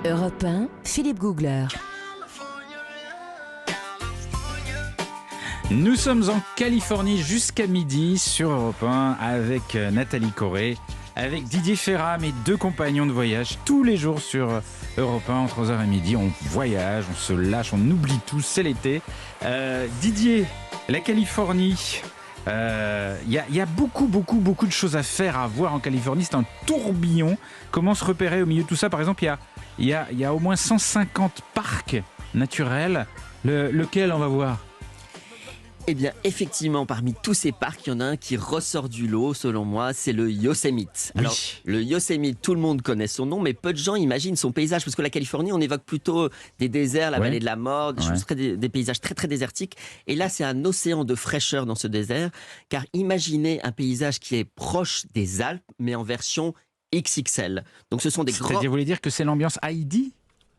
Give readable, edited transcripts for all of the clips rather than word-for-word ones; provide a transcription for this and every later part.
Europe 1, Philippe Googler. Nous sommes en Californie jusqu'à midi sur Europe 1 avec Nathalie Corré, avec Didier Ferrat, mes deux compagnons de voyage, tous les jours sur Europe 1 entre 11h et midi. On voyage, on se lâche, on oublie tout, c'est l'été. Didier, la Californie, y a beaucoup de choses à faire, à voir en Californie. C'est un tourbillon. Comment se repérer au milieu de tout ça? Par exemple, il y a au moins 150 parcs naturels. Lequel on va voir? Eh bien, effectivement, parmi tous ces parcs, il y en a un qui ressort du lot, selon moi, c'est le Yosemite. Oui. Alors, le Yosemite, tout le monde connaît son nom, mais peu de gens imaginent son paysage, parce que la Californie, on évoque plutôt des déserts, la vallée de la mort, des paysages très désertiques. Et là, c'est un océan de fraîcheur dans ce désert, car imaginez un paysage qui est proche des Alpes, mais en version XXL. Donc, ce sont des grands... C'est-à-dire, vous voulez dire que c'est l'ambiance Heidi?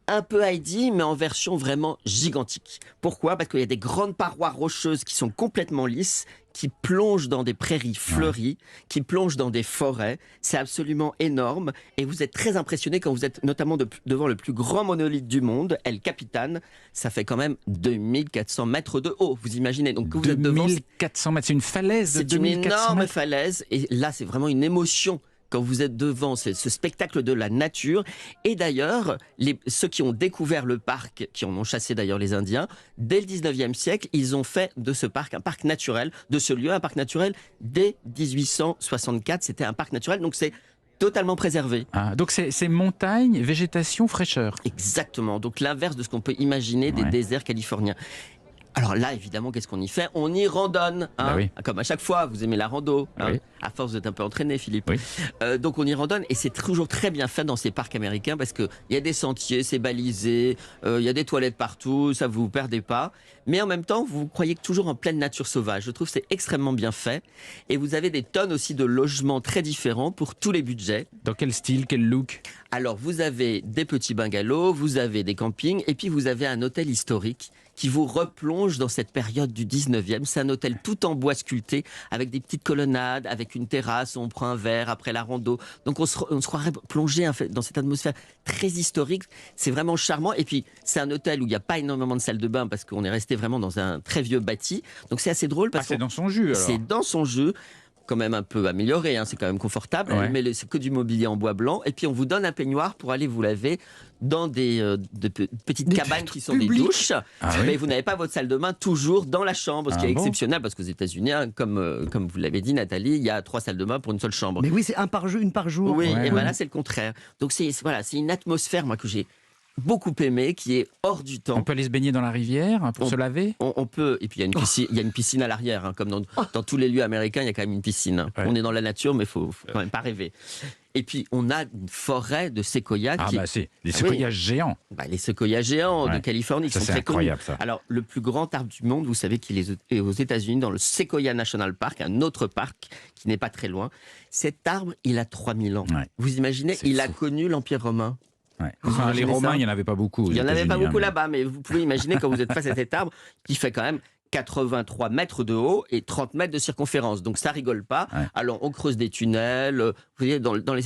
Un peu Heidi, mais en version vraiment gigantique. Pourquoi? Parce qu'il y a des grandes parois rocheuses qui sont complètement lisses, qui plongent dans des prairies fleuries, qui plongent dans des forêts. C'est absolument énorme. Et vous êtes très impressionné quand vous êtes notamment devant le plus grand monolithe du monde, El Capitan. Ça fait quand même 2400 mètres de haut, vous imaginez. Donc, vous êtes devant... 2400 mètres, c'est une falaise de 2400 mètres. C'est une énorme falaise. Et là, c'est vraiment une émotion quand vous êtes devant ce spectacle de la nature. Et d'ailleurs, ceux qui ont découvert le parc, qui en ont chassé d'ailleurs les Indiens, dès le 19e siècle, ils ont fait de ce parc un parc naturel, de ce lieu un parc naturel, dès 1864. C'était un parc naturel, donc c'est totalement préservé. Ah, donc c'est montagne, végétation, fraîcheur. Exactement, donc l'inverse de ce qu'on peut imaginer des déserts californiens. Alors là, évidemment, qu'est-ce qu'on y fait? On y randonne, hein, comme à chaque fois. Vous aimez la rando, hein. À force, vous êtes un peu entraîné, Philippe. Donc on y randonne, et c'est toujours très bien fait dans ces parcs américains, parce qu'il y a des sentiers, c'est balisé, il y a des toilettes partout, ça vous perdez pas. Mais en même temps, vous croyez toujours en pleine nature sauvage. Je trouve que c'est extrêmement bien fait. Et vous avez des tonnes aussi de logements très différents pour tous les budgets. Dans quel style, quel look? Alors, vous avez des petits bungalows, vous avez des campings, et puis vous avez un hôtel historique qui vous replonge dans cette période du 19e. C'est un hôtel tout en bois sculpté, avec des petites colonnades, avec une terrasse où on prend un verre après la rando. Donc on se croirait plongé dans cette atmosphère très historique. C'est vraiment charmant. Et puis, c'est un hôtel où il n'y a pas énormément de salles de bain, parce qu'on est resté vraiment dans un très vieux bâti. Donc c'est assez drôle. C'est dans son jus, alors. C'est dans son jeu. Quand même un peu amélioré, hein, c'est quand même confortable, mais c'est que du mobilier en bois blanc. Et puis on vous donne un peignoir pour aller vous laver dans des petites cabanes qui sont des douches. Mais vous n'avez pas votre salle de bain toujours dans la chambre, ce qui est exceptionnel, parce qu'aux États-Unis, hein, comme vous l'avez dit, Nathalie, il y a 3 salles de bain pour une seule chambre. Mais oui, c'est une par jour. Oui, et ben là c'est le contraire. Donc c'est une atmosphère, moi, que j'ai beaucoup aimé, qui est hors du temps. On peut aller se baigner dans la rivière pour se laver? On peut, et puis il y a une piscine à l'arrière, hein, comme dans tous les lieux américains, il y a quand même une piscine. Hein. On est dans la nature, mais il faut quand même pas rêver. Et puis on a une forêt de séquoias. C'est des séquoias géants. Les séquoias géants de Californie, qui sont très incroyable, connus. ça. Alors, le plus grand arbre du monde, vous savez qu'il est aux États-Unis, dans le Sequoia National Park, un autre parc qui n'est pas très loin. Cet arbre, il a 3000 ans. Vous imaginez, il a connu l'Empire romain. Enfin, les Romains, il n'y en avait pas beaucoup. Il n'y en avait pas beaucoup là-bas, mais vous pouvez imaginer quand vous êtes face à cet arbre qui fait quand même 83 mètres de haut et 30 mètres de circonférence. Donc ça rigole pas. Alors on creuse des tunnels. Vous voyez,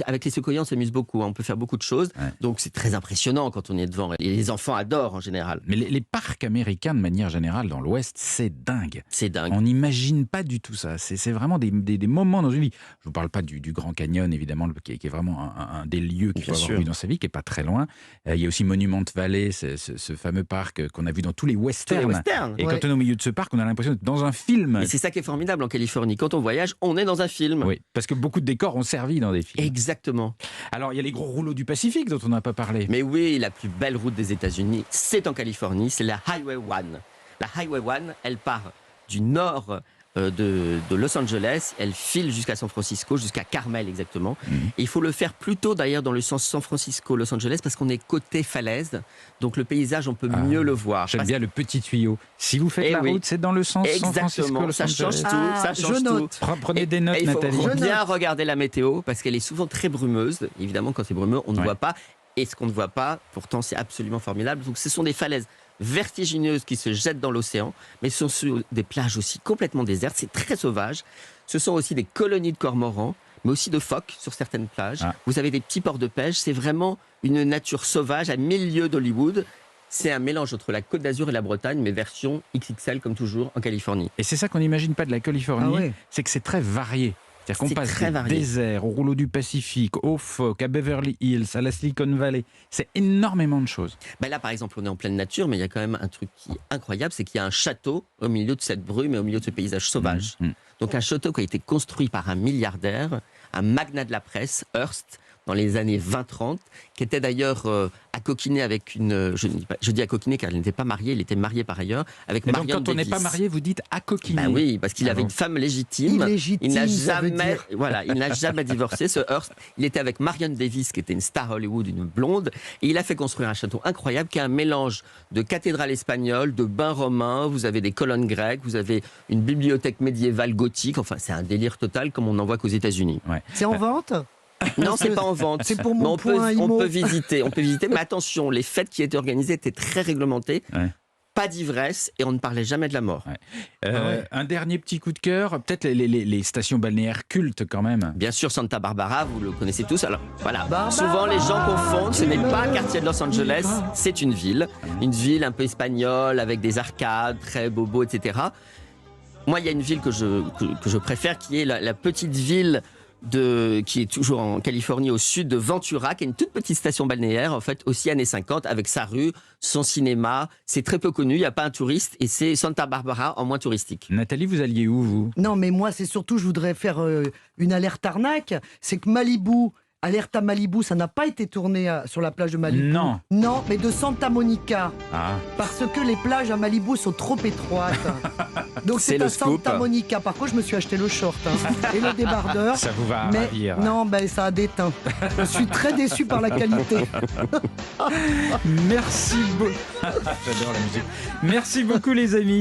avec les séquoias, on s'amuse beaucoup. Hein. On peut faire beaucoup de choses. Donc c'est très impressionnant quand on est devant. Et les enfants adorent en général. Mais les parcs américains, de manière générale, dans l'Ouest, c'est dingue. C'est dingue. On n'imagine pas du tout ça. C'est vraiment des moments dans une vie. Je ne vous parle pas du Grand Canyon, évidemment, qui est vraiment un des lieux qu'il faut avoir vu dans sa vie, qui n'est pas très loin. Il y a aussi Monument Valley, ce fameux parc qu'on a vu dans tous les westerns. Et quand on est au milieu de ce parc, on a l'impression d'être dans un film. Et c'est ça qui est formidable en Californie. Quand on voyage, on est dans un film. Oui, parce que beaucoup de décors ont servi dans des films. Exactement. Alors, il y a les gros rouleaux du Pacifique dont on n'a pas parlé. Mais oui, la plus belle route des États-Unis, c'est en Californie, c'est la Highway 1. La Highway 1, elle part du nord de Los Angeles, elle file jusqu'à San Francisco, jusqu'à Carmel exactement. Et il faut le faire plutôt d'ailleurs dans le sens San Francisco-Los Angeles, parce qu'on est côté falaise, donc le paysage on peut mieux le voir. J'aime bien le petit tuyau. Si vous faites la route, c'est dans le sens San Francisco-Los Angeles. Ça change tout, ça change tout. Prenez des notes, Nathalie. Il faut bien regarder la météo, parce qu'elle est souvent très brumeuse. Évidemment, quand c'est brumeux, on ne voit pas. Et ce qu'on ne voit pas, pourtant c'est absolument formidable. Donc ce sont des falaises vertigineuses qui se jettent dans l'océan, mais ce sont sur des plages aussi complètement désertes, c'est très sauvage. Ce sont aussi des colonies de cormorans, mais aussi de phoques sur certaines plages. Vous avez des petits ports de pêche. C'est vraiment une nature sauvage à 1000 lieues d'Hollywood. C'est un mélange entre la Côte d'Azur et la Bretagne, mais version XXL comme toujours en Californie. Et c'est ça qu'on n'imagine pas de la Californie, c'est que c'est très varié. C'est-à-dire qu'on passe des déserts, au rouleau du Pacifique, aux phoques, à Beverly Hills, à la Silicon Valley. C'est énormément de choses. Là, par exemple, on est en pleine nature, mais il y a quand même un truc qui est incroyable, c'est qu'il y a un château au milieu de cette brume et au milieu de ce paysage sauvage. Donc un château qui a été construit par un milliardaire, un magnat de la presse, Hearst, dans les années 20-30, qui était d'ailleurs à coquiner avec une... Je dis à coquiner car il n'était pas marié, il était marié par ailleurs, avec Marion Davies. Donc quand on n'est pas marié, vous dites à coquiner. Oui, parce qu'il avait une femme légitime. Il n'a jamais divorcé, ce Hearst. Il était avec Marion Davies, qui était une star Hollywood, une blonde, et il a fait construire un château incroyable qui est un mélange de cathédrale espagnole, de bains romains, vous avez des colonnes grecques, vous avez une bibliothèque médiévale gothique, enfin c'est un délire total comme on en voit qu'aux États-Unis. C'est en vente ? Non, c'est pas en vente. C'est pour mon on peut visiter, mais attention, les fêtes qui étaient organisées étaient très réglementées. Pas d'ivresse et on ne parlait jamais de la mort. Un dernier petit coup de cœur, peut-être les stations balnéaires cultes quand même. Bien sûr, Santa Barbara, vous le connaissez tous. Alors voilà, souvent les gens confondent, ce n'est pas un quartier de Los Angeles, c'est une ville un peu espagnole avec des arcades, très bobo, etc. Moi, il y a une ville que je préfère, qui est la petite ville qui est toujours en Californie au sud de Ventura, qui est une toute petite station balnéaire, en fait, aussi années 50, avec sa rue, son cinéma. C'est très peu connu, il n'y a pas un touriste, et c'est Santa Barbara en moins touristique. Nathalie, vous alliez où, vous ? Non, mais moi, c'est surtout, je voudrais faire une alerte arnaque. C'est que Malibu, alerte à Malibu, ça n'a pas été tourné sur la plage de Malibu. Non. Non, mais de Santa Monica. Parce que les plages à Malibu sont trop étroites. Donc c'est à Santa Monica. Par contre, je me suis acheté le short et le débardeur. Ça vous va ravir. Non, ça a déteint. Je suis très déçu par la qualité. Merci beaucoup. J'adore la musique. Merci beaucoup, les amis.